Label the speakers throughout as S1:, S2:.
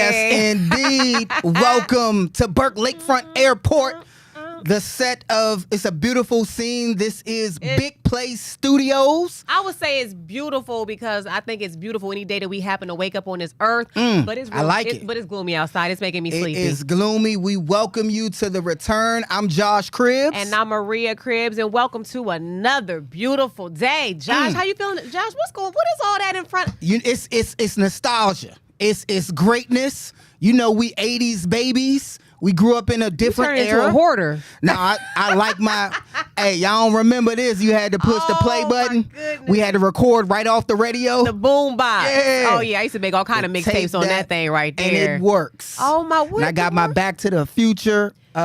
S1: Yes, indeed. Welcome to Burke Lakefront Airport. The set of, it's a beautiful scene. This is Big Place Studios.
S2: I would say it's beautiful because I think it's beautiful any day that we happen to wake up on this earth. But it's real,
S1: I like it.
S2: But it's gloomy outside. It's making me sleepy.
S1: It is gloomy. We welcome you to the return. I'm Josh Cribbs.
S2: And I'm Maria Cribbs, and welcome to another beautiful day. Josh, how you feeling? Josh, what is all that in front?
S1: It's nostalgia. It's greatness. You know, we 80s babies. We grew up in a different era.
S2: Into a hoarder.
S1: Now, I like my, hey, y'all don't remember this. You had to push the play button. We had to record right off the radio.
S2: The boom box.
S1: Yeah.
S2: Oh, yeah. I used to make all kind of mixtapes on that thing right there.
S1: And it works.
S2: Oh, my word.
S1: And I got my Back to the Future
S2: you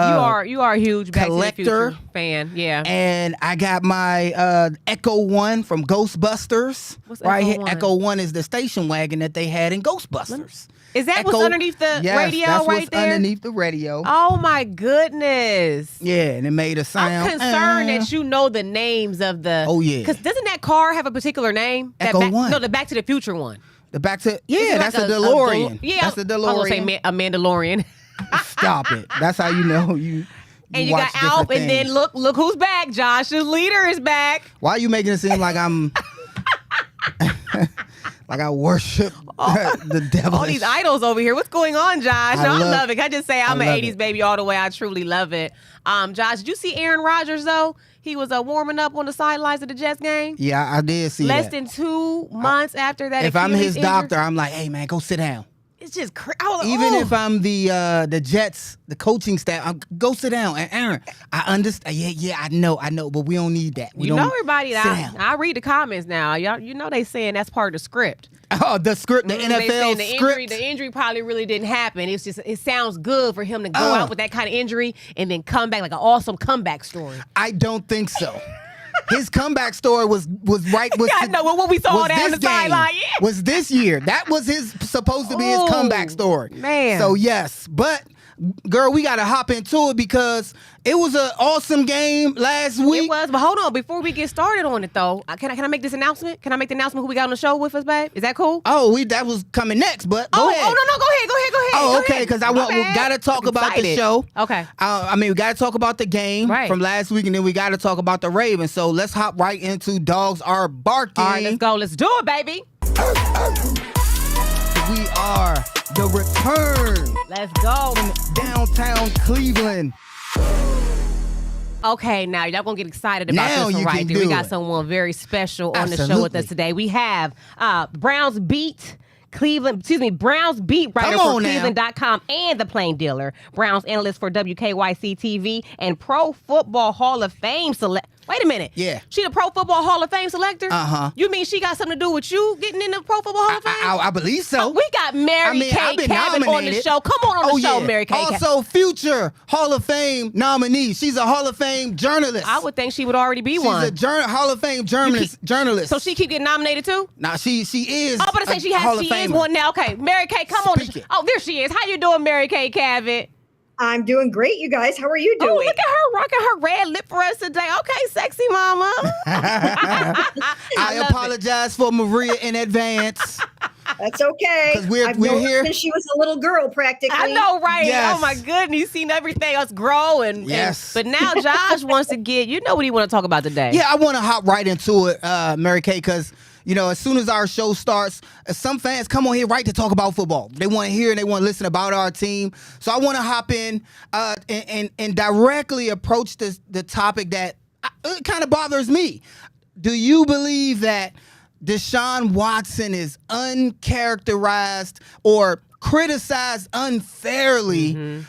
S2: are a huge Back
S1: collector.
S2: to the Future fan. Yeah.
S1: And I got my Echo One from Ghostbusters.
S2: What's
S1: right
S2: Echo
S1: here.
S2: One?
S1: Echo One is the station wagon that they had in Ghostbusters.
S2: Is that what's underneath the radio
S1: that's
S2: right
S1: what's
S2: there?
S1: underneath the radio.
S2: Oh, my goodness.
S1: Yeah, and it made a sound.
S2: I'm concerned that you know the names of the...
S1: Oh, yeah.
S2: Because doesn't that car have a particular name?
S1: Echo One.
S2: No, the Back to the Future one.
S1: The Back to...
S2: Is
S1: Yeah,
S2: it
S1: that's
S2: like
S1: a DeLorean.
S2: Yeah,
S1: That's a DeLorean.
S2: I was going to say a Mandalorian.
S1: Stop it. That's how you know you
S2: And you
S1: watch
S2: got Alf,
S1: different
S2: and then
S1: things.
S2: look who's back. Josh's leader is back.
S1: Why are you making it seem like I'm... like I worship the devil?
S2: All these idols over here. What's going on, Josh? I love it. Can I just say I'm an
S1: love
S2: 80s
S1: it.
S2: baby all the way. I truly love it. Josh, did you see Aaron Rodgers, though? He was warming up on the sidelines of the Jets game.
S1: Yeah, I did see
S2: Less
S1: that.
S2: than 2 months after that.
S1: If I'm his
S2: Achilles
S1: doctor,
S2: injury.
S1: I'm like, hey, man, go sit down.
S2: It's just crazy.
S1: Even if I'm the Jets, the coaching staff, go sit down. And Aaron, I understand. Yeah, I know, but we don't need that. We
S2: you
S1: don't
S2: know everybody.
S1: sit down.
S2: I read the comments now. Y'all, you know they saying that's part of the script.
S1: Oh, the script, the
S2: They
S1: NFL
S2: saying
S1: script.
S2: the injury probably really didn't happen. It's just it sounds good for him to go out with that kind of injury and then come back like an awesome comeback story.
S1: I don't think so. His comeback story was right. Was
S2: I know what we saw down
S1: this
S2: the
S1: game,
S2: sideline. Yeah.
S1: Was this year? That was supposed to be his comeback story.
S2: Man.
S1: So yes, but girl, we got to hop into it because it was an awesome game last week.
S2: It was, but hold on. Before we get started on it, though, can I make this announcement? Can I make the announcement who we got on the show with us, babe? Is that cool?
S1: Oh, that was coming next, but go ahead.
S2: Oh, no, go ahead.
S1: Oh, okay, because we got to talk about the show.
S2: Okay.
S1: We got to talk about the game from last week, and then we got to talk about the Ravens. So let's hop right into Dogs Are Barking.
S2: All right, let's go. Let's do it, baby.
S1: We are the return.
S2: Let's go.
S1: From downtown Cleveland.
S2: Okay, now y'all gonna get excited about
S1: Now
S2: this one
S1: you
S2: right
S1: can
S2: there. We
S1: do
S2: got
S1: it.
S2: someone very special on the show with
S1: Absolutely.
S2: us today. We have Browns beat Browns beat writer
S1: Come
S2: for
S1: on now.
S2: Cleveland.com and The Plain Dealer, Browns analyst for WKYC TV, and Pro Football Hall of Fame select. Wait a minute.
S1: Yeah.
S2: She the Pro Football Hall of Fame selector?
S1: Uh-huh.
S2: You mean she got something to do with you getting in the Pro Football Hall of Fame?
S1: I believe so.
S2: We got Mary Kay
S1: I've been
S2: Cabot on the
S1: nominated.
S2: show. Come on the show,
S1: yeah.
S2: Mary Kay Cabot.
S1: Also, future Hall of Fame nominee. She's a Hall of Fame journalist.
S2: I would think she would already be one.
S1: She's a Hall of Fame journalist.
S2: So she keep getting nominated too?
S1: Nah, she is.
S2: I'm about to say she
S1: Hall of
S2: is
S1: Famer.
S2: one now. Okay, Mary Kay, come on.
S1: Speak it.
S2: Oh, there she is. How you doing, Mary Kay Cabot?
S3: I'm doing great, you guys. How are you doing?
S2: Oh, look at her rocking her red lip for us today. Okay, sexy mama.
S1: I apologize for Maria in advance.
S3: That's okay.
S1: 'Cause we're
S3: I've known her
S1: here.
S3: since she was a little girl, practically.
S2: I know, right?
S1: Yes.
S2: Oh my goodness, you've seen everything us grow
S1: Yes.
S2: but now Josh wants to get. You know what he want to talk about today?
S1: Yeah, I want to hop right into it, Mary Kay, because as soon as our show starts, some fans come on here right to talk about football. They want to hear and they want to listen about our team. So I want to hop in and directly approach the topic that it kind of bothers me. Do you believe that Deshaun Watson is uncharacterized or criticized unfairly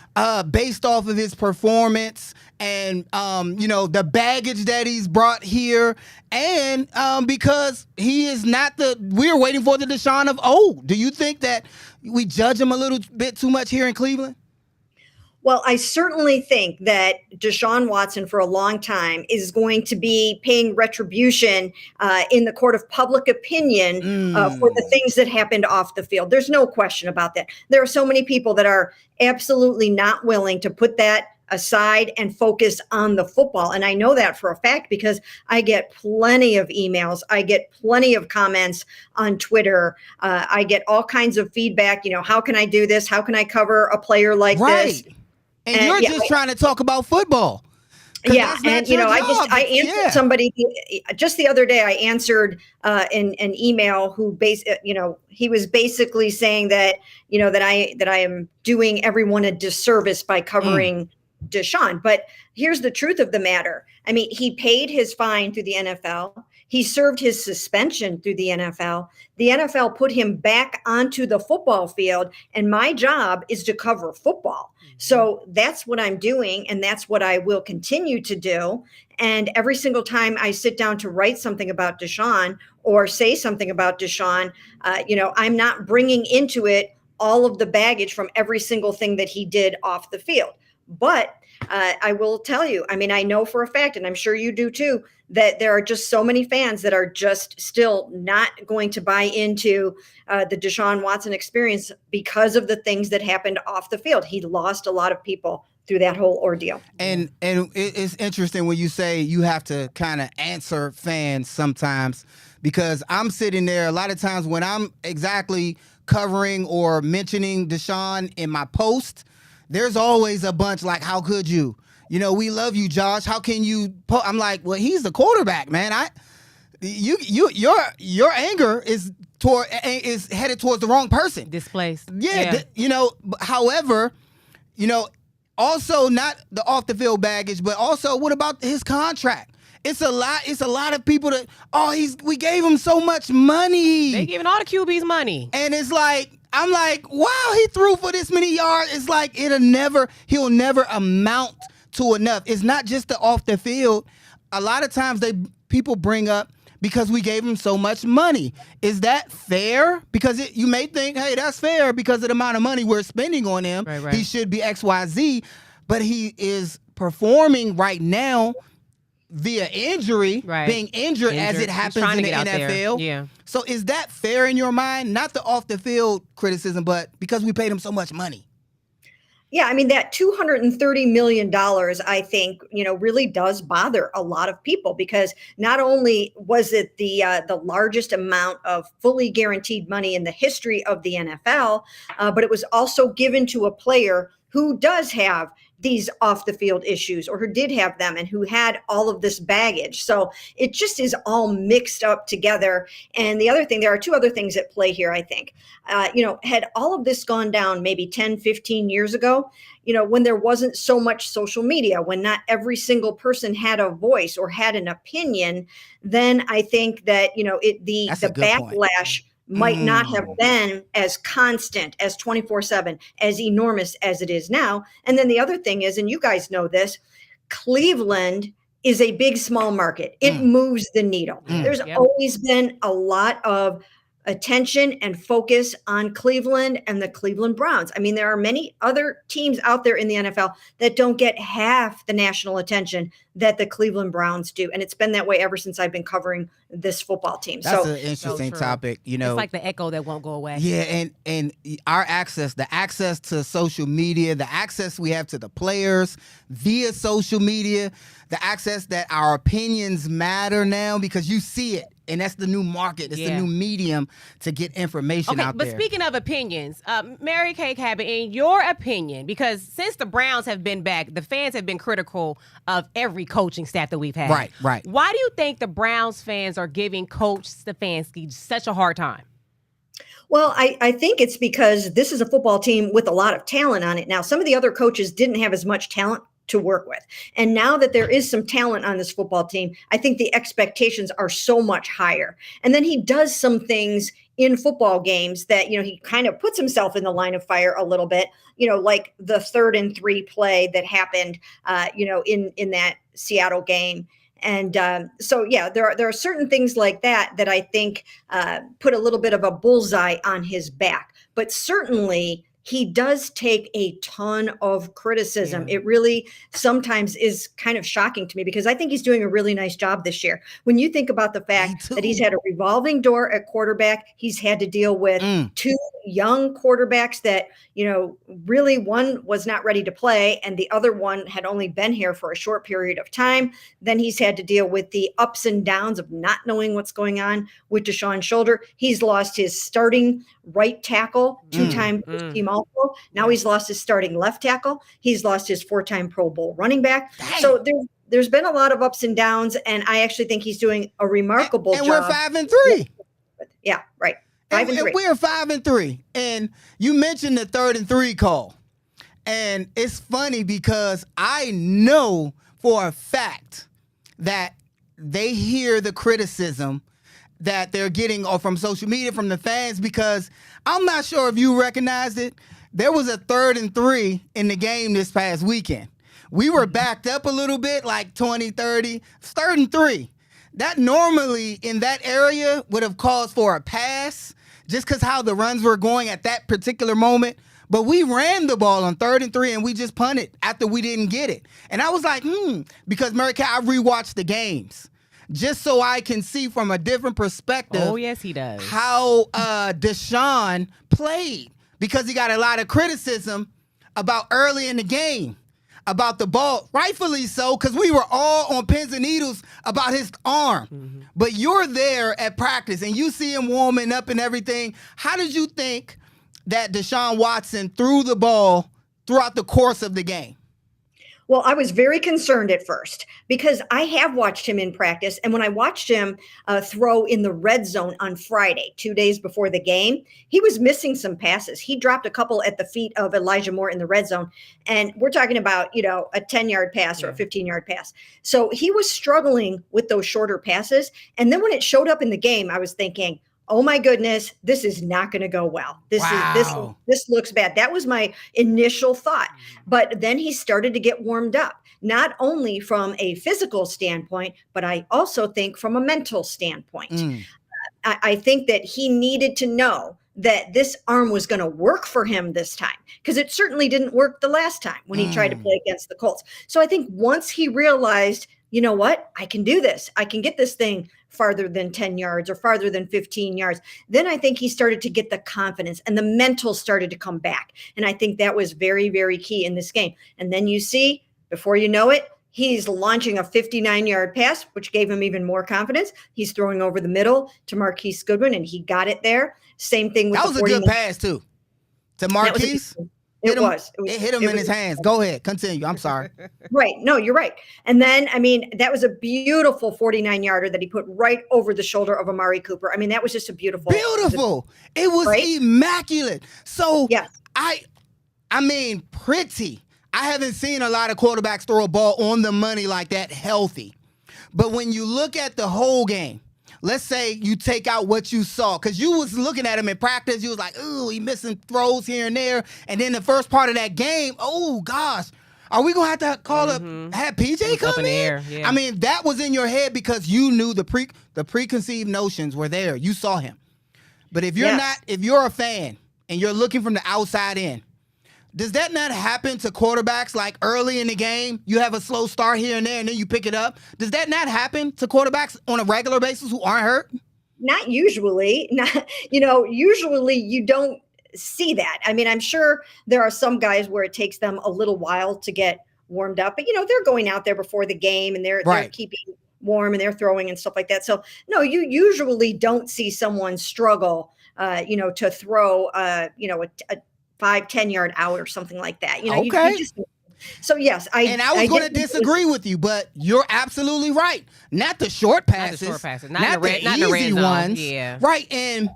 S1: based off of his performance and the baggage that he's brought here, and because he is not we're waiting for the Deshaun of old? Do you think that we judge him a little bit too much here in Cleveland?
S3: Well, I certainly think that Deshaun Watson for a long time is going to be paying retribution in the court of public opinion for the things that happened off the field. There's no question about that. There are so many people that are absolutely not willing to put that aside and focus on the football. And I know that for a fact because I get plenty of emails. I get plenty of comments on Twitter. I get all kinds of feedback. How can I do this? How can I cover a player like this?
S1: And you're just trying to talk about football.
S3: Yeah, and I answered somebody just the other day. I answered an email who he was basically saying that that I am doing everyone a disservice by covering Deshaun. But here's the truth of the matter. I mean, he paid his fine through the NFL. He served his suspension through the NFL. The NFL put him back onto the football field, and my job is to cover football. So that's what I'm doing, and that's what I will continue to do. And every single time I sit down to write something about Deshaun or say something about Deshaun, I'm not bringing into it all of the baggage from every single thing that he did off the field. But I will tell you, I mean, I know for a fact, and I'm sure you do too, that there are just so many fans that are just still not going to buy into the Deshaun Watson experience because of the things that happened off the field. He lost a lot of people through that whole ordeal.
S1: And it's interesting when you say you have to kind of answer fans sometimes, because I'm sitting there a lot of times when I'm exactly covering or mentioning Deshaun in my post, there's always a bunch like, how could you? We love you, Josh. How can you? I'm like, well, he's the quarterback, man. Your anger is headed towards the wrong person.
S2: Displaced.
S1: Yeah. However, also not the off the field baggage, but also what about his contract? It's a lot of people that we gave him so much money.
S2: They giving all the QBs money,
S1: and it's like. I'm like, wow, he threw for this many yards. It's like he'll never amount to enough. It's not just the off the field. A lot of times people bring up because we gave him so much money. Is that fair? Because you may think, hey, that's fair because of the amount of money we're spending on him.
S2: Right.
S1: He should be XYZ, but he is performing right now via injury, being injured as it happens in the NFL.
S2: Yeah.
S1: So is that fair in your mind? Not the off the field criticism, but because we paid him so much money.
S3: Yeah, I mean, that $230 million, I think, really does bother a lot of people, because not only was it the largest amount of fully guaranteed money in the history of the NFL, but it was also given to a player who does have these off the field issues, or who did have them, and who had all of this baggage. So it just is all mixed up together. And the other thing, there are two other things at play here, I think. Had all of this gone down maybe 10, 15 years ago, when there wasn't so much social media, when not every single person had a voice or had an opinion, then I think that, the backlash might not have been as constant, as 24/7, as enormous as it is now. And then the other thing is, and you guys know this, Cleveland is a big, small market. It moves the needle. There's always been a lot of attention and focus on Cleveland and the Cleveland Browns. I mean, there are many other teams out there in the NFL that don't get half the national attention that the Cleveland Browns do. And it's been that way ever since I've been covering this football team.
S1: That's an interesting topic.
S2: It's like the echo that won't go away.
S1: Yeah, and our the access to social media, the access we have to the players via social media, the access that our opinions matter now because you see it. And that's the new market. It's the new medium to get information out there.
S2: But speaking of opinions, Mary Kay Cabot, in your opinion, because since the Browns have been back, the fans have been critical of every coaching staff that we've had.
S1: Right.
S2: Why do you think the Browns fans are giving Coach Stefanski such a hard time?
S3: Well, I think it's because this is a football team with a lot of talent on it. Now, some of the other coaches didn't have as much talent to work with. And now that there is some talent on this football team, I think the expectations are so much higher. And then he does some things in football games that, he kind of puts himself in the line of fire a little bit, like the 3rd and 3 play that happened, in that Seattle game. And there are certain things like that I think put a little bit of a bullseye on his back. But certainly he does take a ton of criticism.
S2: Yeah.
S3: It really sometimes is kind of shocking to me because I think he's doing a really nice job this year. When you think about the fact that he's had a revolving door at quarterback, he's had to deal with two young quarterbacks that, really one was not ready to play and the other one had only been here for a short period of time. Then he's had to deal with the ups and downs of not knowing what's going on with Deshaun's shoulder. He's lost his starting right tackle, two-time team All-Pro. Now he's lost his starting left tackle. He's lost his 4-time Pro Bowl running back. Dang. So there's been a lot of ups and downs, and I actually think he's doing a remarkable job.
S1: And we're 5-3.
S3: Yeah, right. 5-3.
S1: We're 5-3. And you mentioned the 3rd and 3 call. And it's funny because I know for a fact that they hear the criticism that they're getting or from social media, from the fans, because I'm not sure if you recognized it. There was a 3rd and 3 in the game this past weekend. We were backed up a little bit, like 20, 30, 3rd and 3. That normally in that area would have caused for a pass just because how the runs were going at that particular moment. But we ran the ball on 3rd and 3 and we just punted after we didn't get it. And I was like, because Mary Kay, I rewatched the games just so I can see from a different perspective.
S2: Oh, yes, he does.
S1: How Deshaun played, because he got a lot of criticism about early in the game about the ball, rightfully so, because we were all on pins and needles about his arm. But you're there at practice and you see him warming up and everything. How did you think that Deshaun Watson threw the ball throughout the course of the game?
S3: Well, I was very concerned at first because I have watched him in practice. And when I watched him throw in the red zone on Friday, 2 days before the game, he was missing some passes. He dropped a couple at the feet of Elijah Moore in the red zone. And we're talking about, a 10-yard pass or a 15-yard pass. So he was struggling with those shorter passes. And then when it showed up in the game, I was thinking, oh my goodness, this is not going to go well. This looks bad. That was my initial thought. But then he started to get warmed up, not only from a physical standpoint, but I also think from a mental standpoint. I think that he needed to know that this arm was going to work for him this time, because it certainly didn't work the last time when he tried to play against the Colts. So I think once he realized, you know what, I can do this. I can get this thing farther than 10 yards or farther than 15 yards. Then I think he started to get the confidence and the mental started to come back. And I think that was very, very key in this game. And then you see, before you know it, he's launching a 59-yard pass, which gave him even more confidence. He's throwing over the middle to Marquise Goodwin, and he got it there. Same thing with
S1: that was a good pass, too, to Marquise. It hit him in his hands. Go ahead. Continue. I'm sorry.
S3: Right. No, you're right. And then, that was a beautiful 49-yarder that he put right over the shoulder of Amari Cooper. That was just a beautiful.
S1: It was right? Immaculate. So,
S3: yes.
S1: Pretty. I haven't seen a lot of quarterbacks throw a ball on the money like that healthy. But when you look at the whole game, let's say you take out what you saw, because you was looking at him in practice. You was like, ooh, he missing throws here and there. And then the first part of that game, oh, gosh, are we going to have to call have PJ come in? Yeah. That was in your head because you knew the preconceived notions were there. You saw him. But if you're if you're a fan and you're looking from the outside in, does that not happen to quarterbacks like early in the game? You have a slow start here and there, and then you pick it up. Does that not happen to quarterbacks on a regular basis who aren't hurt?
S3: Not usually. Usually you don't see that. I'm sure there are some guys where it takes them a little while to get warmed up. But, they're going out there before the game, and they're keeping warm, and they're throwing and stuff like that. So, no, you usually don't see someone struggle, to throw, a 5-10 yard out or something like that.
S1: Okay.
S3: So yes, I
S1: was going to disagree with you, but you're absolutely right. Not the short passes, not the easy ones.
S2: Yeah.
S1: Right. And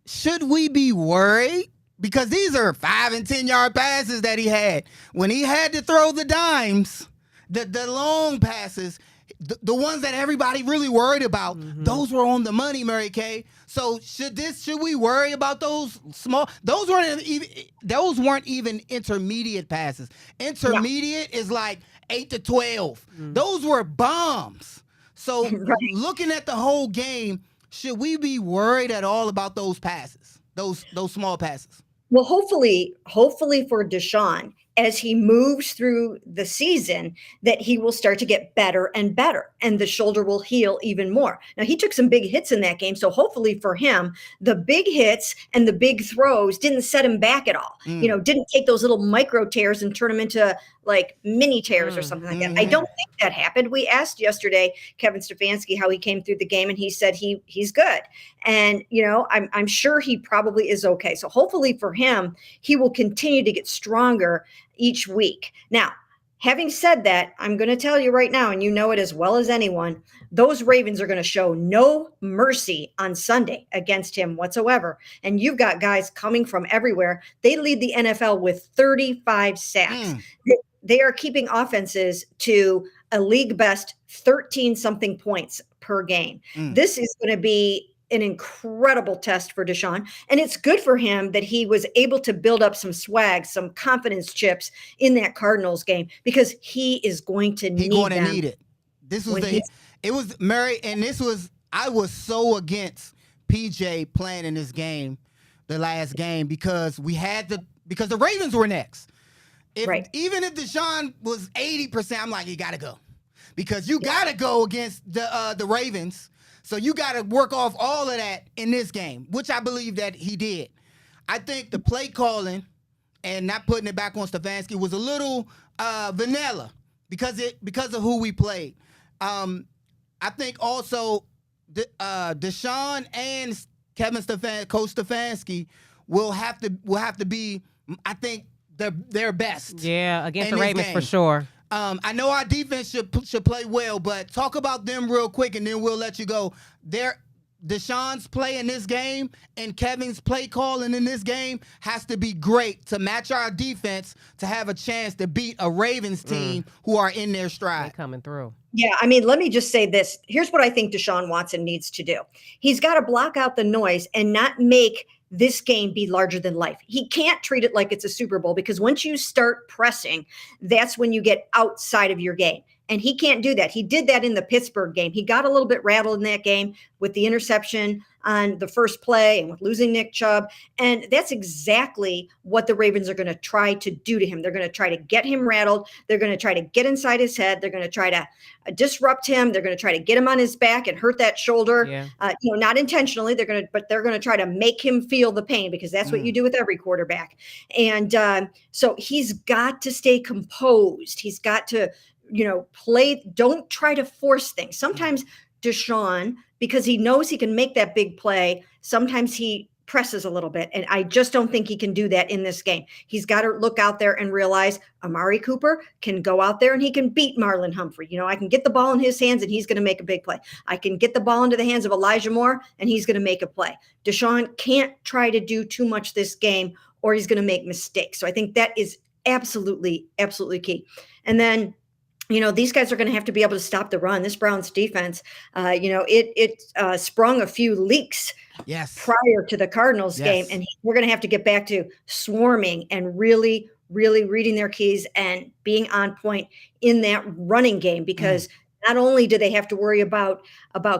S1: should we be worried? Because these are 5 and 10 yard passes that he had. When he had to throw the dimes, the long passes, the ones that everybody really worried about, those were on the money, Mary Kay. So should we worry about those small? Those weren't even intermediate passes. Intermediate is like 8 to 12. Those were bombs. So looking at the whole game, should we be worried at all about those passes? Those small passes?
S3: Well, hopefully for Deshaun, as he moves through the season, that he will start to get better and better, and the shoulder will heal even more. Now, he took some big hits in that game, so hopefully for him, the big hits and the big throws didn't set him back at all. Didn't take those little micro tears and turn them into like mini tears or something like that. I don't think that happened. We asked yesterday Kevin Stefanski how he came through the game, and he said he's good. And I'm sure he probably is okay. So hopefully for him, he will continue to get stronger each week. Now, having said that, I'm going to tell you right now, and you know it as well as anyone, those Ravens are going to show no mercy on Sunday against him whatsoever. And you've got guys coming from everywhere. They lead the NFL with 35 sacks. They are keeping offenses to a league best 13-something points per game. This is going to be an incredible test for Deshaun. And it's good for him that he was able to build up some swag, some confidence chips in that Cardinals game, because he is going to need them.
S1: Need it. This was it was Mary, and I was so against PJ playing in this game, the last game, because because the Ravens were next. Even if Deshaun was 80%, I'm like, you gotta go. Because you gotta go against the Ravens. So you got to work off all of that in this game, which I believe that he did. I think the play calling and not putting it back on Stefanski was a little vanilla because of who we played. I think also Deshaun and Coach Stefanski will have to be, I think, their best.
S2: Yeah, against the Ravens for sure.
S1: I know our defense should play well, but talk about them real quick, and then we'll let you go. Deshaun's play in this game and Kevin's play calling in this game has to be great to match our defense to have a chance to beat a Ravens team who are in their stride.
S2: They're coming through.
S3: Yeah, I mean, let me just say this. Here's what I think Deshaun Watson needs to do. He's got to block out the noise and not make this game be larger than life. He can't treat it like it's a Super Bowl, because once you start pressing, that's when you get outside of your game. And he can't do that. He did that in the Pittsburgh game. He got a little bit rattled in that game with the interception on the first play and with losing Nick Chubb. And that's exactly what the Ravens are going to try to do to him. They're going to try to get him rattled. They're going to try to get inside his head. They're going to try to disrupt him. They're going to try to get him on his back and hurt that shoulder. Yeah. Not intentionally. They're going to try to make him feel the pain, because that's what you do with every quarterback. And so he's got to stay composed. He's got to play. Don't try to force things. Sometimes Deshaun, because he knows he can make that big play, sometimes he presses a little bit. And I just don't think he can do that in this game. He's got to look out there and realize Amari Cooper can go out there and he can beat Marlon Humphrey. I can get the ball in his hands and he's going to make a big play. I can get the ball into the hands of Elijah Moore and he's going to make a play. Deshaun can't try to do too much this game or he's going to make mistakes. So I think that is absolutely, absolutely key. And then these guys are going to have to be able to stop the run. This Browns defense, it sprung a few leaks prior to the Cardinals game, and we're going to have to get back to swarming and really, really reading their keys and being on point in that running game, because not only do they have to worry about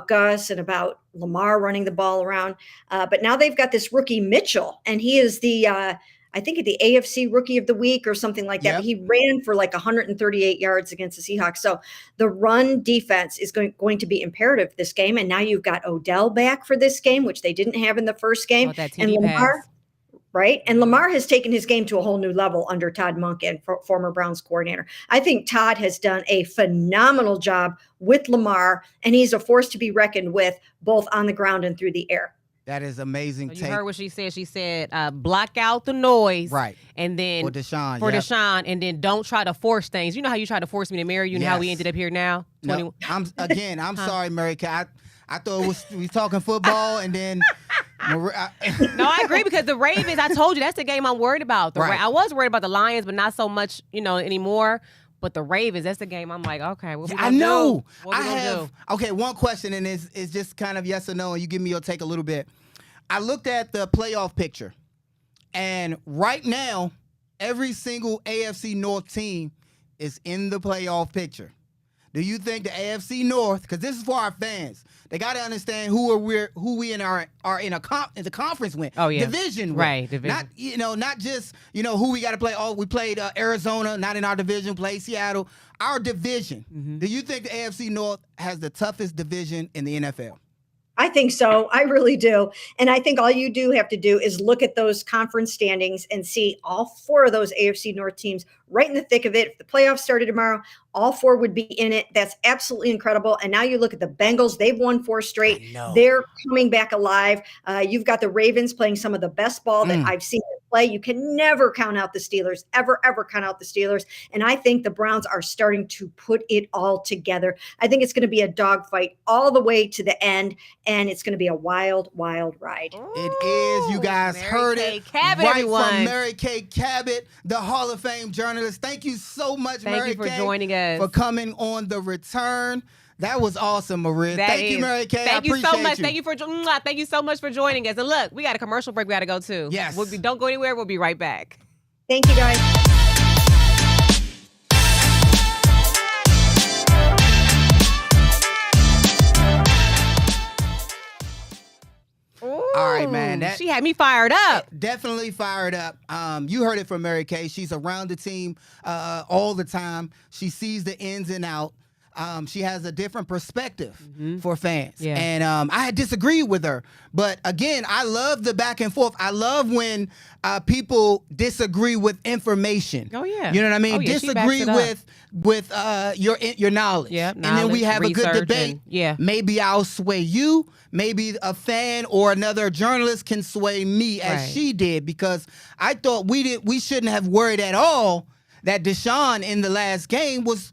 S3: Gus and about Lamar running the ball around, but now they've got this rookie Mitchell, and he is the I think the AFC Rookie of the Week or something like that. Yep. He ran for like 138 yards against the Seahawks. So the run defense is going to be imperative this game. And now you've got Odell back for this game, which they didn't have in the first game.
S2: And Lamar,
S3: right? And Lamar has taken his game to a whole new level under Todd Monken, former Browns coordinator. I think Todd has done a phenomenal job with Lamar, and he's a force to be reckoned with both on the ground and through the air.
S1: That is amazing.
S2: So you heard what she said. She said, block out the noise.
S1: Right.
S2: And then
S1: for Deshaun.
S2: Deshaun. And then don't try to force things. You know how you tried to force me to marry you and how we ended up here now?
S1: No, I'm sorry, Mary Kay. I thought we talking football and then.
S2: No, I agree, because the Ravens, I told you, that's the game I'm worried about. I was worried about the Lions, but not so much, anymore. But the Ravens, that's the game I'm like, okay, what we gonna do? What we gonna do?
S1: Okay, one question, and it's just kind of yes or no, and you give me your take a little bit. I looked at the playoff picture, and right now, every single AFC North team is in the playoff picture. Do you think the AFC North, because this is for our fans, they got to understand who we in the conference win.
S2: Oh yeah,
S1: division win.
S2: Right, division.
S1: Not just who we got to play. Oh, we played Arizona, not in our division. Played Seattle, our division.
S2: Mm-hmm.
S1: Do you think the AFC North has the toughest division in the NFL?
S3: I think so. I really do. And I think all you do have to do is look at those conference standings and see all 4 of those AFC North teams right in the thick of it. If the playoffs started tomorrow, all 4 would be in it. That's absolutely incredible. And now you look at the Bengals. They've won 4 straight. They're coming back alive. You've got the Ravens playing some of the best ball that I've seen them play. You can never count out the Steelers, ever count out the Steelers. And I think the Browns are starting to put it all together. I think it's going to be a dogfight all the way to the end. And it's going to be a wild, wild ride.
S1: It is. You guys
S2: Mary
S1: heard
S2: Kay
S1: it
S2: Cabot,
S1: right
S2: everyone.
S1: from Mary Kay Cabot, the Hall of Fame journalist. Thank you so much, Mary
S2: Thank you for
S1: Kay,
S2: joining us.
S1: for coming on The Return. That was awesome, Maria. Thank you, Mary Kay.
S2: Thank you so much.
S1: You.
S2: Thank you so much for joining us. And look, we got a commercial break we got to go to.
S1: Yes.
S2: Don't go anywhere. We'll be right back.
S3: Thank you, guys.
S1: All right, man.
S2: She had me fired up.
S1: Definitely fired up. You heard it from Mary Kay. She's around the team all the time. She sees the ins and out. She has a different perspective for fans.
S2: Yeah.
S1: And I disagree with her. But again, I love the back and forth. I love when people disagree with information.
S2: Oh, yeah.
S1: You know what I mean?
S2: Oh, yeah,
S1: Disagree with your knowledge.
S2: Yeah,
S1: and then we have a good
S2: research
S1: debate.
S2: yeah.
S1: Maybe I'll sway you. Maybe a fan or another journalist can sway me as she did, because I thought we shouldn't have worried at all that Deshaun in the last game was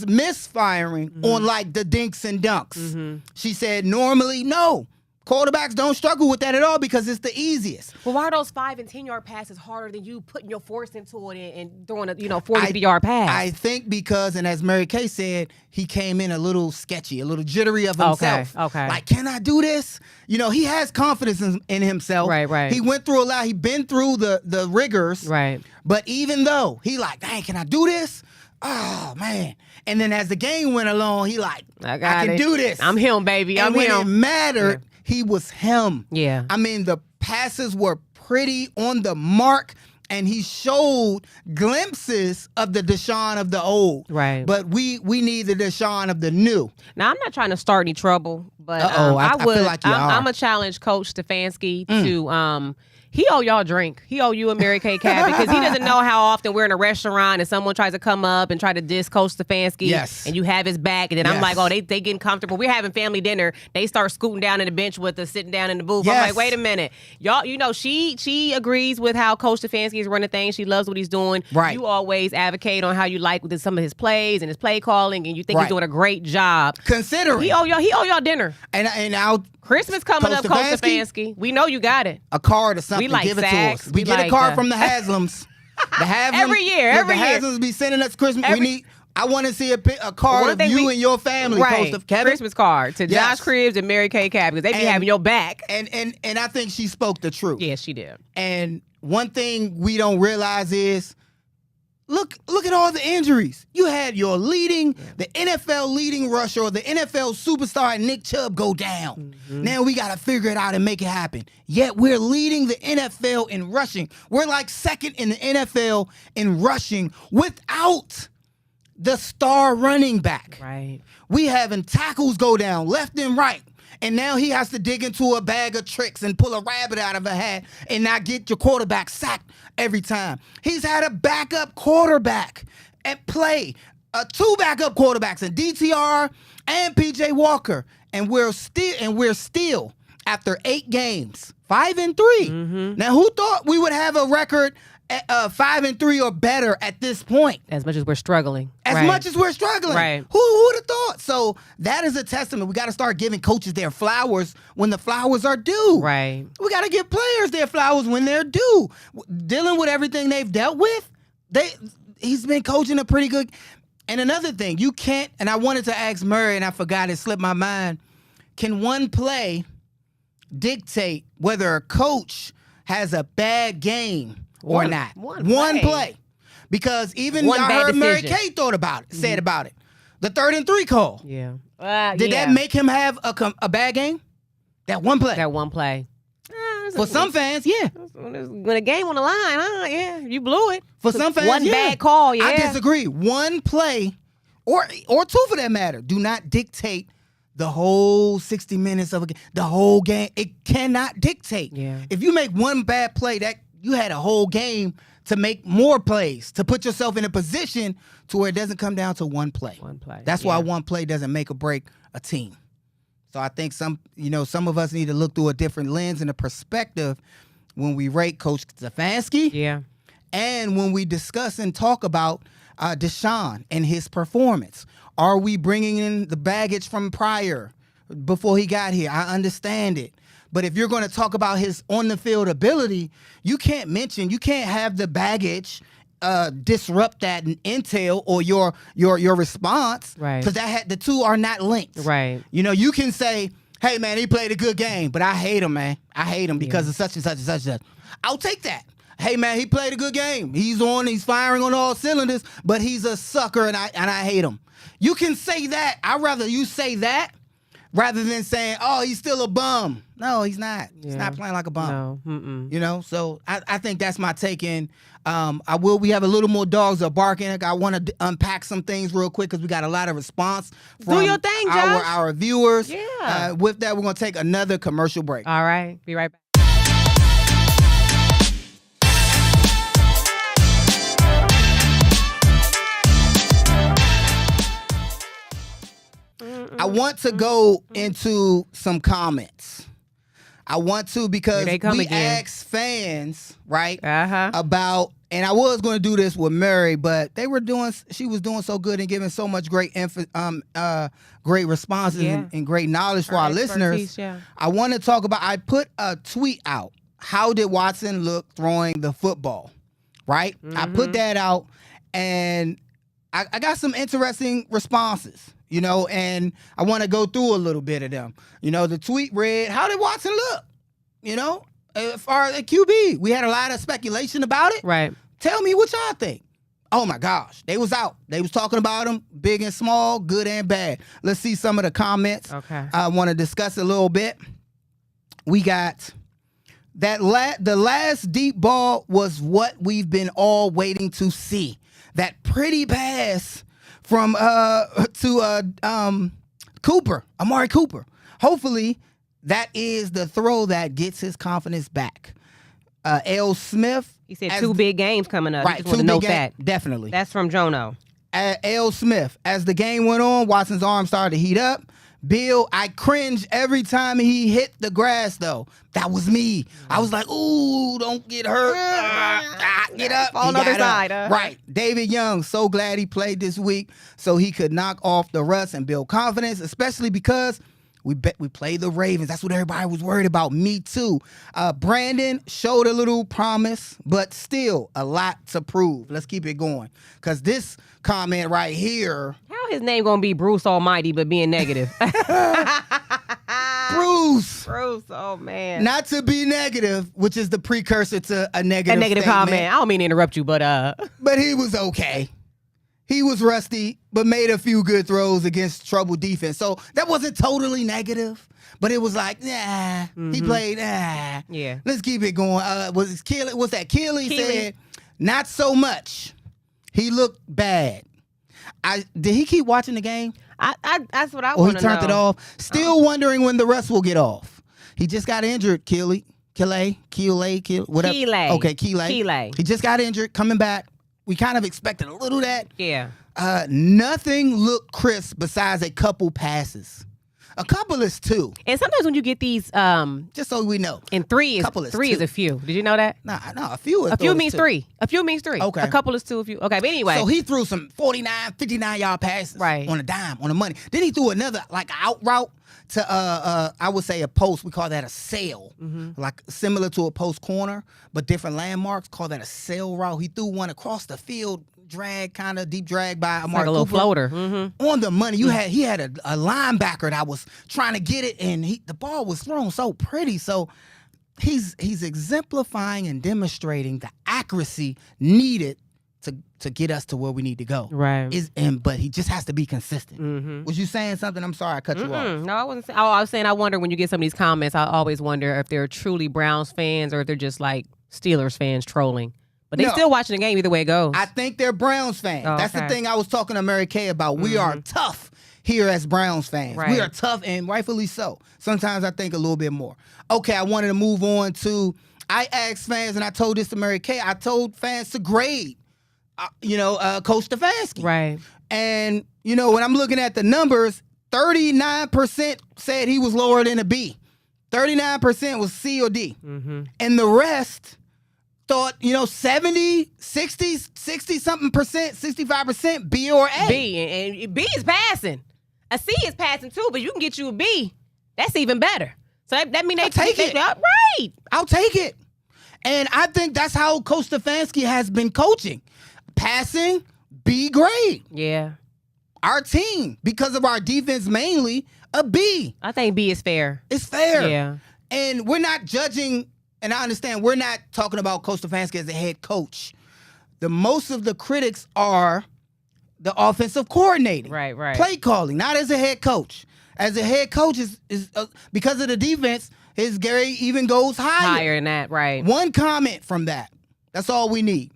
S1: misfiring on like the dinks and dunks. She said normally no. Quarterbacks don't struggle with that at all because it's the easiest.
S2: Well, why are those 5 and 10 yard passes harder than you putting your force into it and throwing a 40-yard pass?
S1: I think because, and as Mary Kay said, he came in a little sketchy, a little jittery of himself.
S2: Okay.
S1: Like, can I do this? He has confidence in himself.
S2: Right.
S1: He went through a lot. He been through the rigors.
S2: Right.
S1: But even though he like, dang, can I do this? Oh man! And then as the game went along, he like, I can do this.
S2: I'm him, baby.
S1: And when it mattered,
S2: Yeah.
S1: he was him.
S2: Yeah.
S1: I mean, the passes were pretty on the mark, and he showed glimpses of the Deshaun of the old.
S2: Right.
S1: But we need the Deshaun of the new.
S2: Now, I'm not trying to start any trouble, but
S1: I feel like you are.
S2: I'm a challenge Coach Stefanski to he owe y'all a drink. He owe you and Mary Kay Cabot, because he doesn't know how often we're in a restaurant and someone tries to come up and try to diss Coach Stefanski.
S1: Yes.
S2: And you have his back, and then I'm like, oh, they getting comfortable. We're having family dinner. They start scooting down in the bench with us, sitting down in the booth.
S1: Yes.
S2: I'm like, wait a minute. Y'all, she agrees with how Coach Stefanski is running things. She loves what he's doing.
S1: Right.
S2: You always advocate on how you like some of his plays and his play calling, and you think he's doing a great job.
S1: Considering
S2: He owe y'all dinner.
S1: and I'll
S2: Christmas coming
S1: Coach
S2: up, Coach
S1: Stefanski?
S2: Stefanski. We know you got it.
S1: a card or something.
S2: We like
S1: give it
S2: sacks.
S1: to us. We
S2: We
S1: get
S2: like
S1: a card
S2: the-
S1: from the Haslams. The Haslams
S2: Every year.
S1: The Haslams be sending us Christmas. I want to see a card
S2: One
S1: of
S2: thing
S1: you and your family,
S2: right.
S1: Coach Kevin.
S2: Christmas card to
S1: Yes.
S2: Josh Cribbs and Mary Kay Cabot, because they be
S1: And-
S2: having your back.
S1: And I think she spoke the truth.
S2: Yes, she did.
S1: And one thing we don't realize is, look at all the injuries. You had the NFL leading rusher or the NFL superstar Nick Chubb go down. Now we got to figure it out and make it happen. Yet we're leading the NFL in rushing. We're like second in the NFL in rushing without the star running back.
S2: Right.
S1: We having tackles go down left and right. And now he has to dig into a bag of tricks and pull a rabbit out of a hat and not get your quarterback sacked every time. He's had a backup quarterback at play, 2 backup quarterbacks in DTR and PJ Walker, and we're still after 8 games 5-3. Now, who thought we would have a record 5-3 or better at this point?
S2: As much as we're struggling.
S1: As much as we're struggling.
S2: Right.
S1: Who would have thought? So that is a testament. We got to start giving coaches their flowers when the flowers are due.
S2: Right.
S1: We got to give players their flowers when they're due. Dealing with everything they've dealt with, he's been coaching a pretty good. And another thing, you can't, and I wanted to ask Murray, and I forgot, it slipped my mind. Can one play dictate whether a coach has a bad game or not?
S2: One
S1: play. Because even
S2: One
S1: I
S2: bad
S1: heard Mary
S2: decision.
S1: Kay said about it. The 3rd and 3 call.
S2: Yeah.
S1: Did that make him have a bad game? That one play.
S2: That one play.
S1: For some fans, yeah.
S2: When a game on the line, yeah, you blew it.
S1: For some fans,
S2: one bad call, yeah.
S1: I disagree. One play, or 2 for that matter, do not dictate the whole 60 minutes of a game. The whole game, it cannot dictate.
S2: Yeah.
S1: If you make one bad play, that you had a whole game to make more plays, to put yourself in a position to where it doesn't come down to one play.
S2: One play.
S1: That's why one play doesn't make or break a team. So I think some of us need to look through a different lens and a perspective when we rate Coach Stefanski.
S2: Yeah.
S1: And when we discuss and talk about Deshaun and his performance. Are we bringing in the baggage from prior before he got here? I understand it. But if you're going to talk about his on-the-field ability, you can't have the baggage disrupt that intel or your response,
S2: right?
S1: Because the two are not linked,
S2: right?
S1: You can say, "Hey, man, he played a good game, but I hate him, man. I hate him because of such and such and such and such." I'll take that. Hey, man, he played a good game. He's firing on all cylinders, but he's a sucker, and I hate him. You can say that. I'd rather you say that rather than saying, "Oh, he's still a bum." No, he's not. Yeah. He's not playing like a bum. No. So I think that's my take in. We have a little more dogs are barking. I want to unpack some things real quick because we got a lot of response from
S2: Do your thing, Josh.
S1: our viewers.
S2: Yeah.
S1: With that, we're going to take another commercial break.
S2: All right. Be right back.
S1: I want to go into some comments. I want to because we asked fans, right, about, and I was going to do this with Mary, but she was doing so good and giving so much great great responses and great knowledge for our listeners.
S2: Yeah.
S1: I want to talk about, I put a tweet out. How did Watson look throwing the football, right? I put that out, and I got some interesting responses. And I want to go through a little bit of them. The tweet read, "How did Watson look? As far as a QB, we had a lot of speculation about it.
S2: Right.
S1: Tell me what y'all think." Oh my gosh, they was out. They was talking about him, big and small, good and bad. Let's see some of the comments.
S2: Okay.
S1: I want to discuss a little bit. We got that the last deep ball was what we've been all waiting to see. That pretty pass from Amari Cooper. Hopefully, that is the throw that gets his confidence back. L. Smith.
S2: He said 2 big games coming up.
S1: Right, 2 big games. Definitely.
S2: That's from Jono.
S1: L. Smith. As the game went on, Watson's arm started to heat up. Bill, I cringe every time he hit the grass, though. That was me. I was like, "Ooh, don't get hurt. Get up."
S2: On the other side.
S1: Right. David Young, so glad he played this week so he could knock off the rust and build confidence, especially because we played the Ravens. That's what everybody was worried about. Me too. Brandon showed a little promise, but still a lot to prove. Let's keep it going. Because this comment right here.
S2: How his name going to be Bruce Almighty but being negative?
S1: Bruce,
S2: oh man.
S1: Not to be negative, which is the precursor to a negative statement.
S2: comment. I don't mean to interrupt you, but
S1: he was okay. He was rusty, but made a few good throws against troubled defense. So that wasn't totally negative, but it was like, he played,
S2: Yeah.
S1: Let's keep it going. Was that Keely said, not so much. He looked bad. Did he keep watching the game?
S2: That's what I
S1: want to know. Or he turned it off. Still wondering when the rest will get off. He just got injured, Keely, whatever. Okay, Keely. He just got injured, coming back. We kind of expected a little of that.
S2: Yeah.
S1: Nothing looked crisp besides a couple passes. A couple is 2.
S2: And sometimes when you get these,
S1: just so we know,
S2: and 3 is a few. Did you know that?
S1: No, a few.
S2: A few means 3. A few means 3.
S1: Okay.
S2: A couple is 2. A few. Okay, but anyway.
S1: So he threw some 49, 59-yard passes,
S2: right,
S1: on a dime, on the money. Then he threw another out route to I would say a post. We call that a sail, like similar to a post corner, but different landmarks. Call that a sail route. He threw one across the field. Deep drag by Amari
S2: like a little
S1: Cooper.
S2: Floater.
S1: On the money. He had a linebacker that was trying to get it, and the ball was thrown so pretty. So he's exemplifying and demonstrating the accuracy needed to get us to where we need to go.
S2: Right.
S1: But he just has to be consistent.
S2: Mm-hmm.
S1: Was you saying something? I'm sorry I cut you off.
S2: No, I wasn't saying. I was saying I wonder when you get some of these comments, I always wonder if they're truly Browns fans or if they're just like Steelers fans trolling. But they still watching the game either way it goes.
S1: I think they're Browns fans.
S2: Oh,
S1: That's the thing I was talking to Mary Kay about. We are tough here as Browns fans.
S2: Right.
S1: We are tough, and rightfully so. Sometimes I think a little bit more. Okay, I wanted to move on to, I asked fans, and I told this to Mary Kay, I told fans to grade, Coach Stefanski.
S2: Right.
S1: And, when I'm looking at the numbers, 39% said he was lower than a B. 39% was C or D.
S2: Mm-hmm.
S1: And the rest thought, 70, 60 something percent, 65% B or A.
S2: B. And B is passing. A C is passing too, but you can get you a B. That's even better. So that means they
S1: take it.
S2: Right.
S1: I'll take it. And I think that's how Coach Stefanski has been coaching. Passing, B grade.
S2: Yeah.
S1: Our team, because of our defense mainly, a B.
S2: I think B is fair.
S1: It's fair.
S2: Yeah.
S1: And we're not judging, and I understand we're not talking about Coach Stefanski as a head coach. Most of the critics are the offensive coordinating.
S2: Right.
S1: Play calling, not as a head coach. As a head coach is because of the defense, his grade even goes
S2: Higher than that, right.
S1: One comment from that. That's all we need.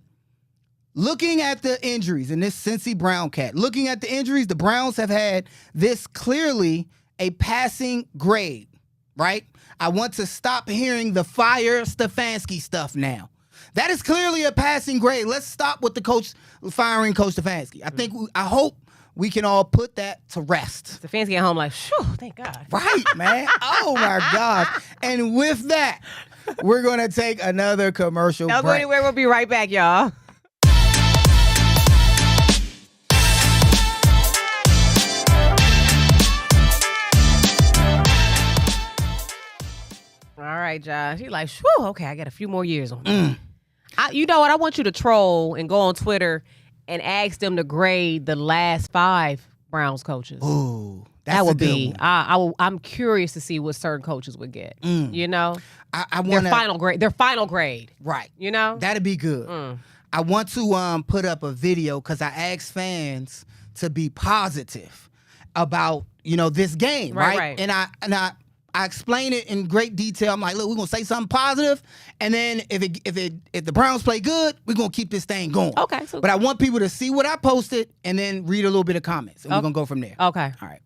S1: Looking at the injuries in this Cincy Brown cat, looking at the injuries, the Browns have had this clearly a passing grade, right? I want to stop hearing the fire Stefanski stuff now. That is clearly a passing grade. Let's stop with the firing Coach Stefanski. I hope we can all put that to rest.
S2: Stefanski at home like, phew, thank God.
S1: Right, man. Oh, my gosh. And with that, we're going to take another commercial break.
S2: Don't go anywhere. We'll be right back, y'all. All right, Josh. He's like, whew, okay, I got a few more years on that. You know what? I want you to troll and go on Twitter and ask them to grade the last 5 Browns coaches.
S1: Ooh,
S2: that would be. I'm curious to see what certain coaches would get. I want their final grade.
S1: Right.
S2: That'd
S1: be good. I want to put up a video because I asked fans to be positive about this game, right? And I explain it in great detail. I'm like, look, we're gonna say something positive, and then if the Browns play good, we're gonna keep this thing going.
S2: Okay. So,
S1: but I want people to see what I posted and then read a little bit of comments, and we're gonna go from there.
S2: Okay.
S1: All right.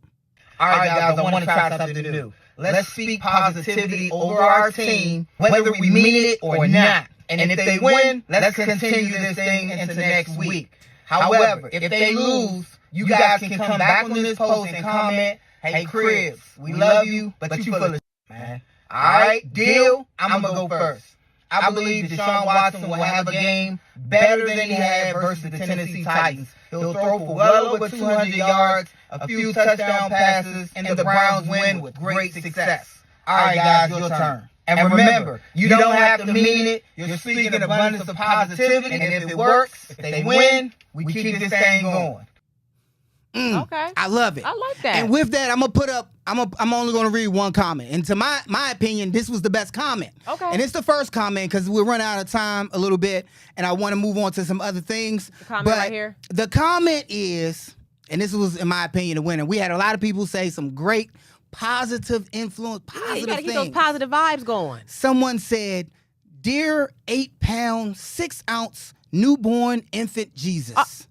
S4: All right, guys. I want to try something new. Let's speak positivity over our team, whether we mean it or not. And if they win, let's continue this thing into next week. However, if they lose, you guys can come back on this post and comment, hey, Cribs, we love you, but you full of shit, man. All right, deal? I'm going to go first. I believe Deshaun Watson will have a game better than he had versus the Tennessee Titans. He'll throw for well over 200 yards, a few touchdown passes, and the Browns win with great success. All right, guys, your turn. And remember, you don't have to mean it. You're speaking abundance of positivity, and if it works, if they win, we keep this thing going.
S2: Okay.
S1: I love it.
S2: I like that.
S1: And with that, I'm only going to read one comment. And to my opinion, this was the best comment.
S2: Okay.
S1: And it's the first comment because we're running out of time a little bit, and I want to move on to some other things.
S2: The comment right here.
S1: The comment is, and this was, in my opinion, the winner. We had a lot of people say some great positive influence, positive
S2: you got to keep
S1: things.
S2: those positive vibes going.
S1: Someone said, "Dear 8-pound, 6-ounce newborn infant Jesus.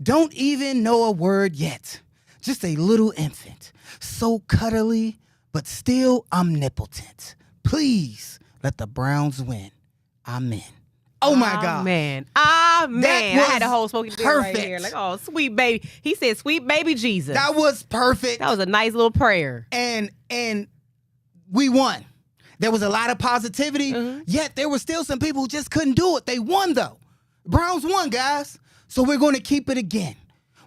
S1: Don't even know a word yet. Just a little infant. So cuddly, but still omnipotent. Please let the Browns win. Amen." Oh, my God.
S2: Amen.
S1: That
S2: I had a whole smoking beer right
S1: perfect.
S2: here. Like, oh, sweet baby. He said, sweet baby Jesus.
S1: That was perfect.
S2: That was a nice little prayer.
S1: And we won. There was a lot of positivity, yet there were still some people who just couldn't do it. They won, though. Browns won, guys. So we're going to keep it again.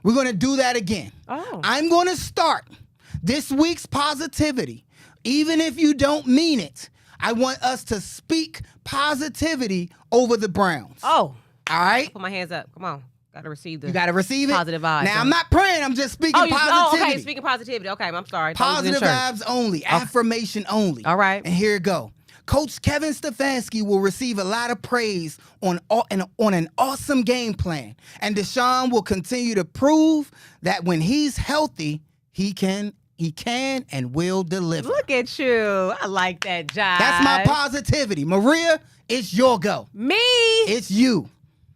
S1: We're going to do that again.
S2: Oh.
S1: I'm going to start this week's positivity. Even if you don't mean it, I want us to speak positivity over the Browns.
S2: Oh.
S1: All right?
S2: Put my hands up. Come on. Got to receive the
S1: You got to receive it?
S2: positive vibes.
S1: Now, I'm not praying. I'm just speaking positivity.
S2: Okay. Speaking positivity. Okay, I'm sorry.
S1: Positive vibes only. Affirmation only.
S2: All right.
S1: And here it go. Coach Kevin Stefanski will receive a lot of praise on an awesome game plan. And Deshaun will continue to prove that when he's healthy, he can and will deliver.
S2: Look at you. I like that, Josh.
S1: That's my positivity. Maria, it's your go.
S2: Me?
S1: It's you.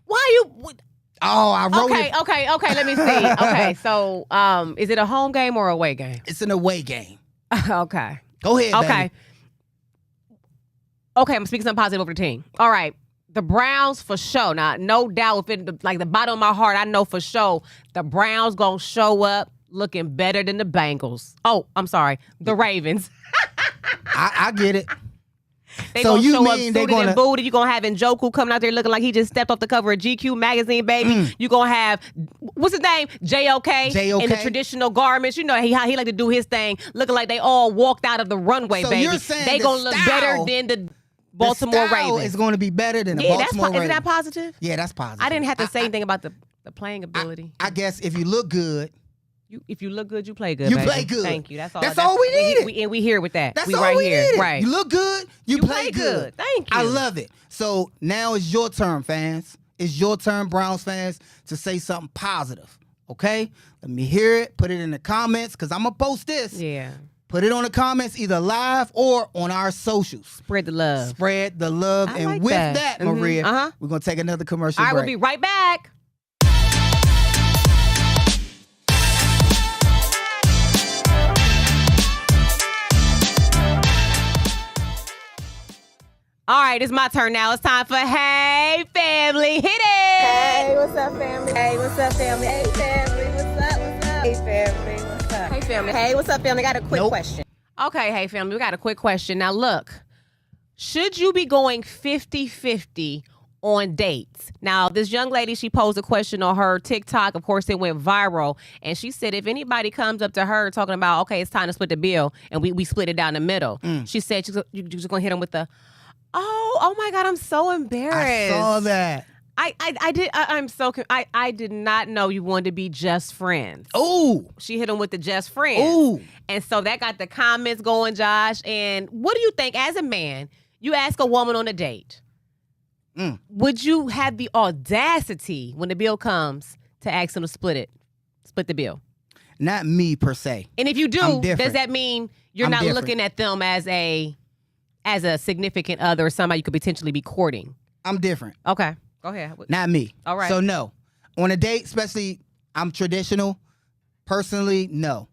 S2: Why you...
S1: Oh, I wrote it.
S2: Okay, let me see. Okay, so is it a home game or away game?
S1: It's an away game.
S2: Okay.
S1: Go ahead, baby.
S2: Okay, I'm speaking something positive over the team. All right. The Browns for sure. Now, no doubt, like the bottom of my heart, I know for sure the Browns going to show up looking better than the Bengals. Oh, I'm sorry. The Ravens.
S1: I get it.
S2: They
S1: so
S2: gonna
S1: you
S2: show
S1: mean
S2: up
S1: they
S2: suited
S1: gonna
S2: and booted. You gonna have Njoku coming out there looking like he just stepped off the cover of GQ magazine, baby. You gonna have what's his name, JOK in the traditional garments. You know how he like to do his thing, looking like they all walked out of the runway,
S1: so
S2: baby.
S1: You're saying
S2: they gonna look better than the Baltimore Ravens.
S1: It's going to be better than the Baltimore Ravens.
S2: Isn't that positive?
S1: Yeah, that's positive.
S2: I didn't have to say anything about the playing ability.
S1: I guess if you look good.
S2: If you look good, you play good.
S1: You
S2: baby.
S1: play good.
S2: Thank you. That's
S1: all we needed.
S2: We here with that.
S1: That's
S2: we
S1: all
S2: right
S1: we
S2: here.
S1: needed.
S2: Right.
S1: You look good. You play good.
S2: Thank you.
S1: I love it. So now it's your turn, fans. It's your turn, Browns fans, to say something positive. Okay? Let me hear it. Put it in the comments because I'm going to post this.
S2: Yeah.
S1: Put it on the comments either live or on our socials.
S2: Spread the love.
S1: Spread the love.
S2: I
S1: and
S2: like
S1: with
S2: that,
S1: Maria, we're going to take another commercial break.
S2: All right, we'll be right back. All right, it's my turn now. It's time for Hey Family. Hit it!
S5: Hey, what's up, family? Hey, what's up, family? Hey, family, what's up? What's up? Hey, family, what's up?
S2: Hey, family.
S5: Hey, what's up, family? I got a quick question.
S2: Okay, hey, family, we got a quick question. Now, look, should you be going 50-50 on dates? Now, this young lady, she posed a question on her TikTok. Of course, it went viral. And she said if anybody comes up to her talking about, okay, it's time to split the bill, and we split it down the middle, she said you're just going to hit them with the, oh my God, I'm so embarrassed.
S1: I saw that.
S2: I did not know you wanted to be just friends.
S1: Oh.
S2: She hit him with the just friends.
S1: Oh.
S2: And so that got the comments going, Josh. And what do you think, as a man, you ask a woman on a date, would you have the audacity when the bill comes to ask them to split the bill?
S1: Not me per se.
S2: And if you do, does that mean you're not looking at them as a significant other or somebody you could potentially be courting? I'm
S1: different.
S2: Okay. Go ahead.
S1: Not me.
S2: All right.
S1: So no. On a date, especially, I'm traditional. Personally, no.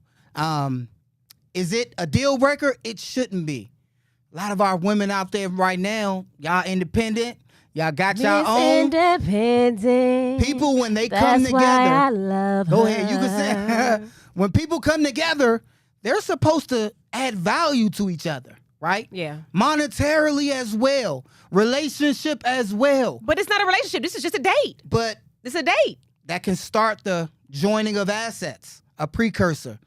S1: Is it a deal breaker? It shouldn't be. A lot of our women out there right now, y'all independent. Y'all got y'all own.
S2: Independent.
S1: People, when they come together.
S2: I love
S1: Go ahead. You can say, when people come together, they're supposed to add value to each other. Right?
S2: Yeah.
S1: Monetarily as well. Relationship as well.
S2: But it's not a relationship. This is just a date.
S1: But
S2: it's a date.
S1: That can start the joining of assets. A precursor.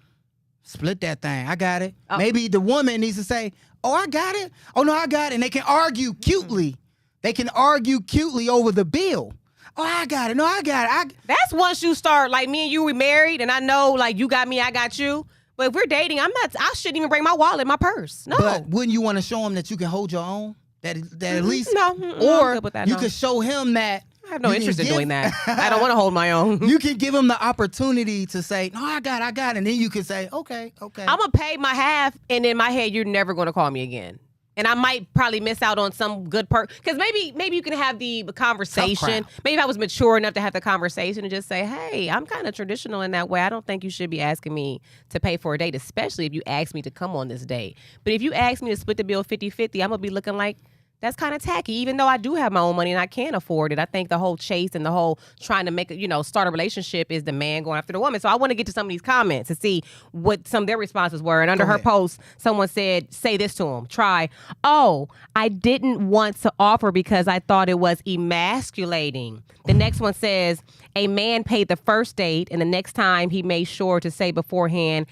S1: Split that thing. I got it. Oh. Maybe the woman needs to say, oh, I got it. Oh, no, I got it. And they can argue cutely. They can argue cutely over the bill. Oh, I got it. No, I got it.
S2: That's once you start, like me and you, we married, and I know, like, you got me, I got you. But if we're dating, I shouldn't even bring my wallet, my purse. No.
S1: But wouldn't you want to show him that you can hold your own? That at least,
S2: or
S1: you can show him that.
S2: I have no interest in doing that. I don't want to hold my own.
S1: You can give him the opportunity to say, no, I got it. And then you can say, okay. I'm
S2: going to pay my half, and in my head, you're never going to call me again. And I might probably miss out on some good because maybe you can have the conversation. Maybe if I was mature enough to have the conversation and just say, hey, I'm kind of traditional in that way. I don't think you should be asking me to pay for a date, especially if you ask me to come on this date. But if you ask me to split the bill 50-50, I'm going to be looking like, that's kind of tacky, even though I do have my own money and I can afford it. I think the whole chase and the whole trying to make it, start a relationship is the man going after the woman. So I want to get to some of these comments to see what some of their responses were. And under her post, someone said, say this to him. Try, oh, I didn't want to offer because I thought it was emasculating. The next one says, a man paid the first date and the next time he made sure to say beforehand,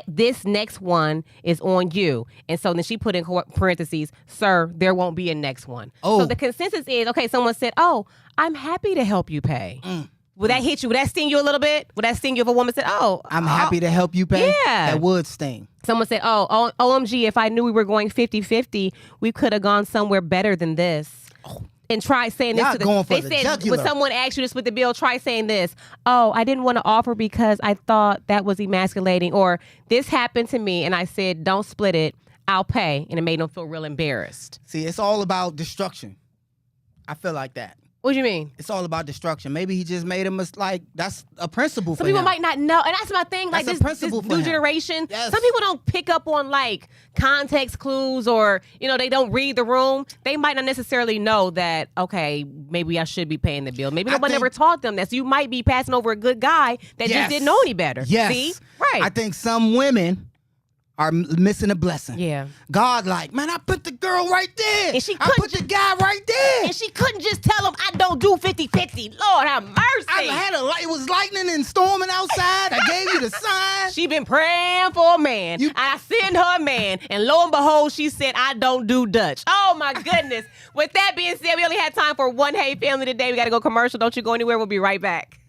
S2: this next one is on you. And so then she put in parentheses, sir, there won't be a next one. Oh. So the consensus is, okay, someone said, oh, I'm happy to help you pay. Would that hit you? Would that sting you a little bit? Would that sting you if a woman said,
S1: I'm happy to help you pay?
S2: Yeah.
S1: That would sting.
S2: Someone said, OMG, if I knew we were going 50-50, we could have gone somewhere better than this. And try saying this to when someone asks you to split the bill, try saying this. Oh, I didn't want to offer because I thought that was emasculating. Or this happened to me and I said, don't split it. I'll pay. And it made them feel real embarrassed.
S1: See, it's all about destruction. I feel like that.
S2: What do you mean?
S1: It's all about destruction. Maybe he just made him like that's a principle for him.
S2: Some people might not know, and that's my thing. Like this new generation, some people don't pick up on like context clues, or they don't read the room. They might not necessarily know that. Okay, maybe I should be paying the bill. Maybe nobody ever taught them that. So you might be passing over a good guy that just didn't know any better.
S1: Yes,
S2: see, right?
S1: I think some women are missing a blessing.
S2: Yeah.
S1: God, man, I put the girl right there.
S2: And
S1: I put the guy right there.
S2: And she couldn't just tell him, I don't do 50-50. Lord have mercy.
S1: It was lightning and storming outside. I gave you the sign.
S2: She been praying for a man. I sent her a man. And lo and behold, she said, I don't do Dutch. Oh, my goodness. With that being said, we only had time for one Hey Family today. We got to go commercial. Don't you go anywhere. We'll be right back.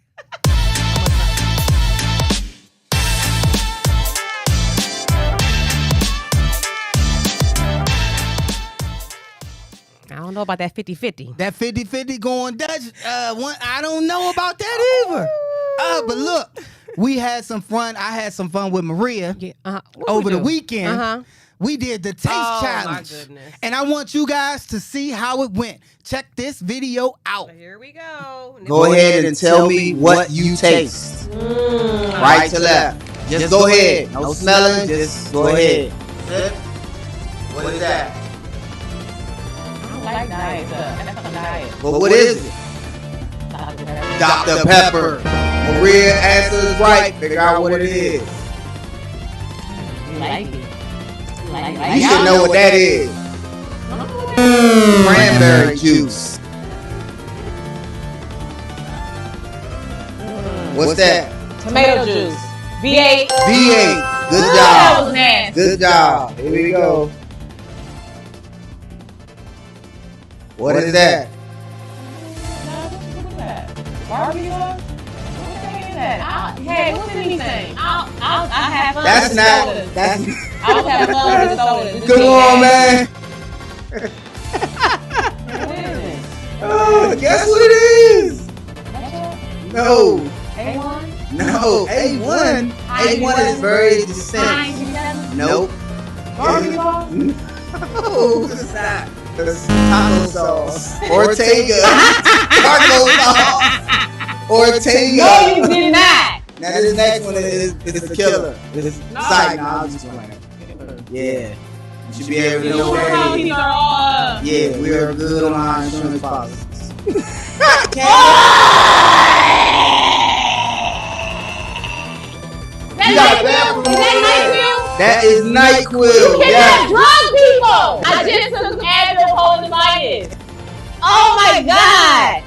S2: I don't know about that 50-50.
S1: That 50-50 going Dutch. I don't know about that either. But look, we had some fun. I had some fun with Maria over the weekend. We did the taste challenge.
S2: My goodness.
S1: And I want you guys to see how it went. Check this video out.
S2: So here we go.
S4: Go ahead and tell me what you taste. Right to left. Just go ahead. No smelling. Just go ahead. What is that?
S2: Like diet stuff. That's a diet.
S4: But what is it? Dr. Pepper. Maria answers right. Figure out what it is. You should know what that is. Cranberry juice. What's that?
S2: Tomato juice. V8.
S4: V8. Good job.
S2: That was nasty.
S4: Good job. Here we go. What is that?
S2: Barbecue? What's that? Hey, what's anything? I'll have fun.
S4: That's not. That's.
S2: I'll have fun with soda.
S4: Come on, man.
S2: What is it?
S4: Oh, guess what it is? No.
S2: A1?
S4: No. A1. A1 is very distinct. Nope.
S2: Barbecue sauce?
S4: No, it's not. It's taco sauce. Ortega. Taco sauce. Ortega.
S2: No, you did not.
S4: Now this next one is the killer. This side. Nah, I'm just playing. Yeah. You should be able to know what it is. Yeah, we are good on our insurance policies. That is NyQuil.
S2: You cannot drug people. I just took some Advil cholecystitis. Oh my God.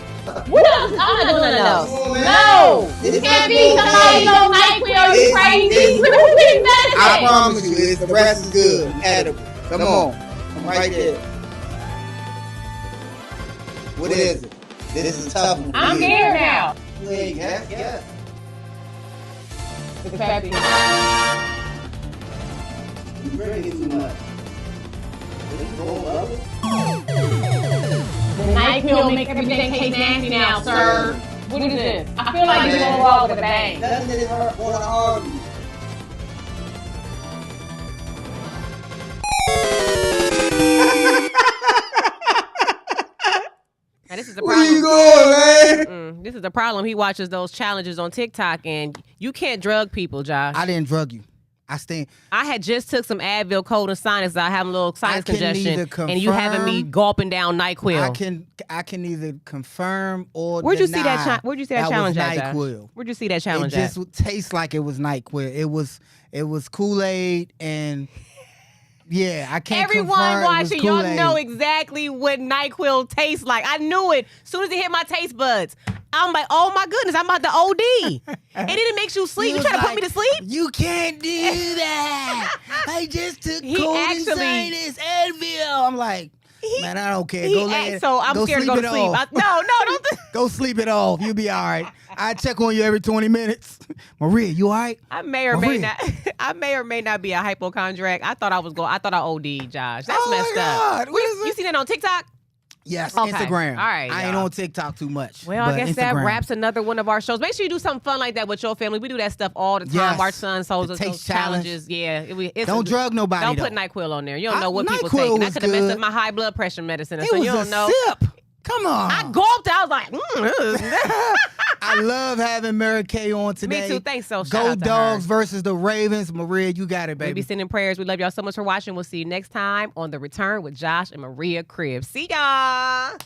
S2: What else? I'm not doing nothing else. No. You can't be somebody on NyQuil. You crazy.
S4: I promise you, the rest is good. Edible. Come on. I'm right there. What is it? This is tough.
S2: I'm here now.
S4: Wait, yes.
S2: It's happy.
S4: You drinking too much.
S2: The NyQuil make everything taste nasty now, sir. What is this? I feel like you're going wrong with a bang.
S4: Doesn't hurt want to argue.
S2: Now, this is the
S4: Where
S2: problem.
S4: you going, man?
S2: This is the problem. He watches those challenges on TikTok, and you can't drug people, Josh.
S1: I didn't drug you.
S2: I had just took some Advil, cold and sinus. I have a little sinus congestion, and you having me gulping down NyQuil.
S1: I can neither confirm or
S2: Where'd you see
S1: deny
S2: that? Where'd you see that challenge
S1: was
S2: at, Josh?
S1: NyQuil.
S2: Where'd you see that challenge
S1: It just tastes like it was NyQuil. It was Kool-Aid, and yeah, I can't.
S2: Everyone
S1: confirm
S2: watching,
S1: it was
S2: y'all
S1: Kool-Aid.
S2: know exactly what NyQuil tastes like. I knew it as soon as it hit my taste buds. I'm like, oh my goodness, I'm about to OD. And then it makes you sleep. You trying to put me to sleep?
S1: You can't do that. I just took cold and sinus Advil. I'm like, Man, I don't care. Go lay it.
S2: So I'm
S1: go
S2: scared to go to sleep. No, don't.
S1: Go sleep it off. You'll be all right. I check on you every 20 minutes. Maria, you all right?
S2: I may or may not. I may or may not be a hypochondriac. I thought I OD'd, Josh. That's messed up.
S1: What is it?
S2: You seen that on TikTok?
S1: Yes,
S2: Okay.
S1: Instagram.
S2: All right,
S1: I ain't on TikTok too much.
S2: Well, I guess that
S1: Instagram.
S2: wraps another one of our shows. Make sure you do something fun like that with your family. We do that stuff all the time.
S1: Yes.
S2: Our sons holds
S1: The
S2: us
S1: taste
S2: those challenges. Yeah.
S1: Don't drug nobody,
S2: Don't
S1: though.
S2: put NyQuil on there. You don't know what people
S1: NyQuil
S2: take. I
S1: was
S2: could have messed
S1: good.
S2: up my high blood pressure medicine.
S1: It
S2: So
S1: was
S2: you don't
S1: a
S2: know.
S1: sip. Come on.
S2: I gulped. I was like,
S1: I love having Mary Kay on today.
S2: Me too. Thanks, so shout
S1: Go
S2: out to
S1: Dogs
S2: her.
S1: versus the Ravens. Maria, you got it,
S2: We
S1: baby.
S2: be sending prayers. We love y'all so much for watching. We'll see you next time on The Return with Josh and Maria Cribbs. See y'all.